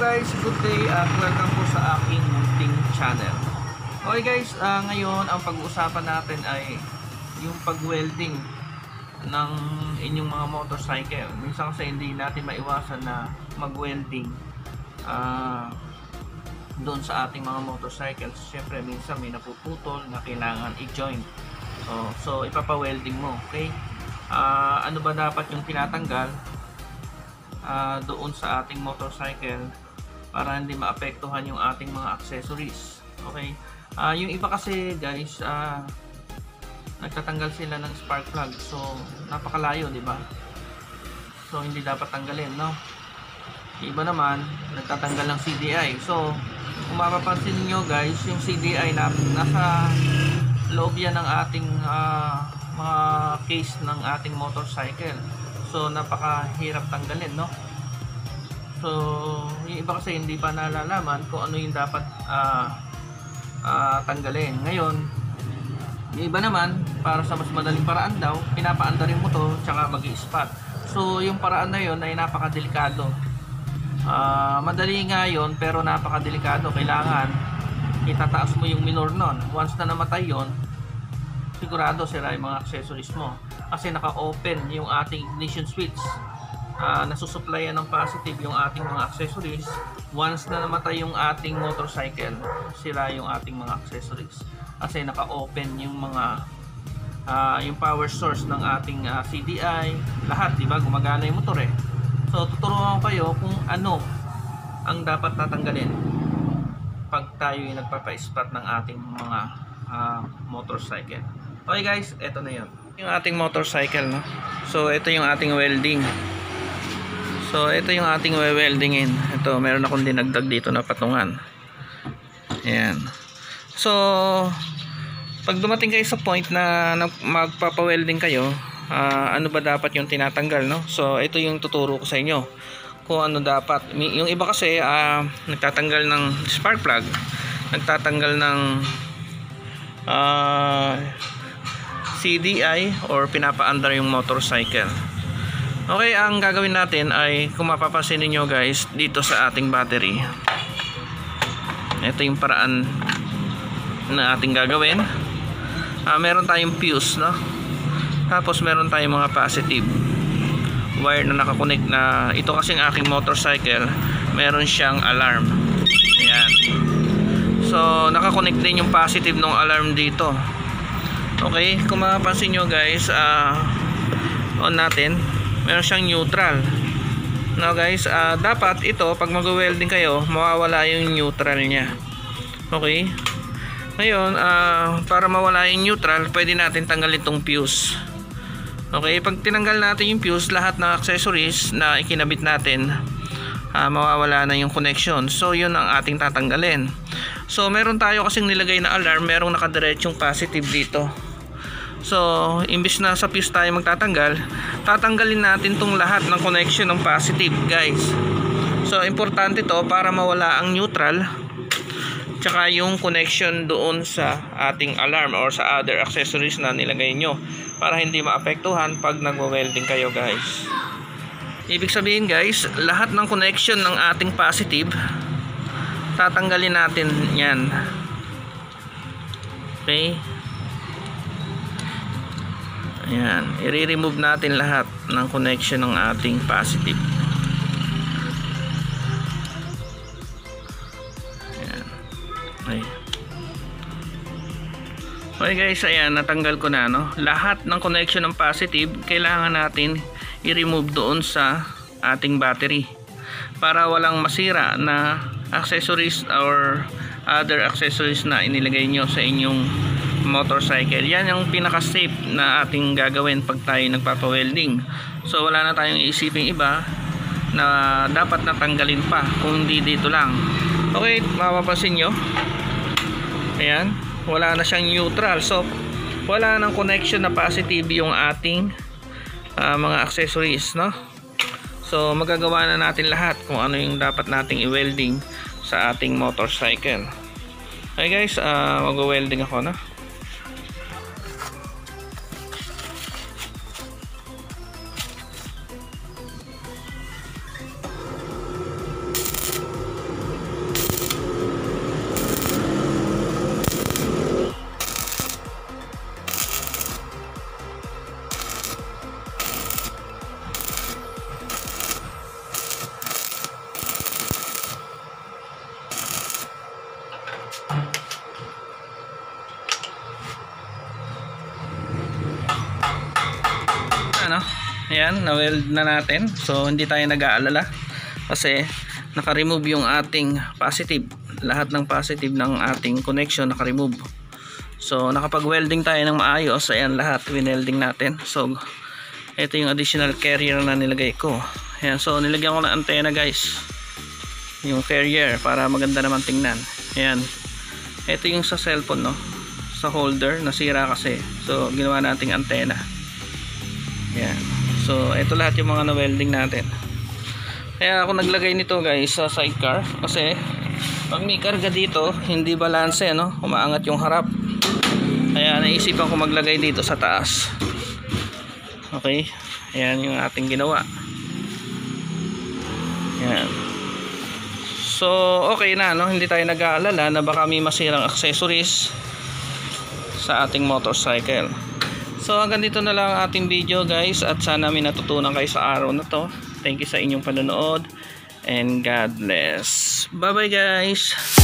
guys, good day at welcome po sa aking munting channel. Okay guys, ngayon ang pag-uusapan natin ay yung pag-welding ng inyong mga motorcycle. Minsan kasi hindi natin maiwasan na mag-welding doon sa ating mga motorcycles. Siyempre minsan may napuputol na kailangan i-join. So ipapa-welding mo, okay? Ano ba dapat yung tinatanggal doon sa ating motorcycle para hindi maapektuhan yung ating mga accessories, okay? Yung iba kasi guys, nagtatanggal sila ng spark plug, so napakalayo, di ba? So hindi dapat tanggalin, no? Yung iba naman nagtatanggal ng CDI. So kung mapapansin niyo guys, yung CDI na nasa loob yan ng ating mga case ng ating motorcycle. So napakahirap tanggalin, no? So yung iba kasi hindi pa nalalaman kung ano yung dapat tanggalin. Ngayon yung iba naman, para sa mas madaling paraan daw, pinapaandarin mo to tsaka mag-i-spot. So yung paraan na yun ay napakadelikado. Madali nga yun, pero napakadelikado. Kailangan itataas mo yung minor nun. Once na namatay yun, sigurado sira yung mga accessories mo, kasi naka-open yung ating ignition switch. Nasusupplyan ng positive yung ating mga accessories. Once na namatay yung ating motorcycle, sira yung ating mga accessories, kasi naka-open yung mga yung power source ng ating CDI, lahat, diba? Gumagana yung motor eh. So tuturuan ko kayo kung ano ang dapat tatanggalin pag tayo yung nagpapa-spot ng ating mga motorcycle. Okay guys, eto na yun yung ating motorcycle, no? So ito yung ating welding. So ito yung ating weldingin. Ito, meron akong dinagdag dito na patungan. Ayan. So pag dumating kayo sa point na magpapa-welding kayo, ano ba dapat yung tinatanggal, no? So ito yung tuturo ko sa inyo kung ano dapat. Yung iba kasi nagtatanggal ng spark plug, nagtatanggal ng CDI, or pinapaandar yung motorcycle. Okay, ang gagawin natin ay, kung mapapansin niyo guys, dito sa ating battery, ito yung paraan na ating gagawin. Meron tayong fuse, no? Tapos meron tayong mga positive wire na nakakonect na ito, kasing aking motorcycle meron siyang alarm. Ayan. So nakakonect din yung positive ng alarm dito. Okay, kung mapapansin nyo guys, on natin, meron siyang neutral. Now guys, dapat ito pag mag-welding kayo, mawawala yung neutral nya. Okay, ngayon para mawala yung neutral, pwede natin tanggalin itong fuse. Okay, pag tinanggal natin yung fuse, lahat ng accessories na ikinabit natin, mawawala na yung connection. So yun ang ating tatanggalin. So meron tayo kasing nilagay na alarm, merong nakadiretsyong positive dito. So imbis na sa fuse tayo magtatanggal, tatanggalin natin tong lahat ng connection ng positive guys. So importante to para mawala ang neutral tsaka yung connection doon sa ating alarm or sa other accessories na nilagay nyo, para hindi maapektuhan pag nagwe-welding kayo guys. Ibig sabihin guys, lahat ng connection ng ating positive tatanggalin natin yan. Okay, ayan, i-remove natin lahat ng connection ng ating positive. Ayan. Okay guys, ayan, natanggal ko na, no? Lahat ng connection ng positive kailangan natin i-remove doon sa ating battery para walang masira na accessories or other accessories na inilagay nyo sa inyong motorcycle. Yan yung pinaka-safe na ating gagawin pag tayo nagpapa-welding. So wala na tayong isiping iba na dapat natanggalin pa, kung hindi dito lang. Okay, mapapansin nyo, ayan, wala na siyang neutral. So wala nang connection na positive yung ating mga accessories, no? So magagawa na natin lahat kung ano yung dapat nating i-welding sa ating motorcycle. Okay guys, mag-welding ako na. yan, na-weld na natin. So hindi tayo nag-aalala kasi naka-remove yung ating positive. Lahat ng positive ng ating connection naka-remove. So nakapag-welding tayo ng maayos. Ayan, lahat winelding natin. So ito yung additional carrier na nilagay ko. Ayan, so nilagyan ko ng antena guys, yung carrier, para maganda naman tingnan. Ayan, ito yung sa cellphone, no, sa holder, nasira kasi. So ginawa nating antena. Ayan, so ito lahat yung mga na-welding natin. Kaya ako naglagay nito guys sa sidecar kasi pag may karga dito hindi balanse, no, umaangat yung harap. Kaya naisipan ko maglagay dito sa taas. Okay, ayan yung ating ginawa. Ayan. So okay na, no, hindi tayo nag-aalala na baka may masirang accessories sa ating motorcycle. So hanggang dito na lang ang ating video guys, at sana may natutunan kayo sa araw na to. Thank you sa inyong panonood and God bless. Bye bye guys.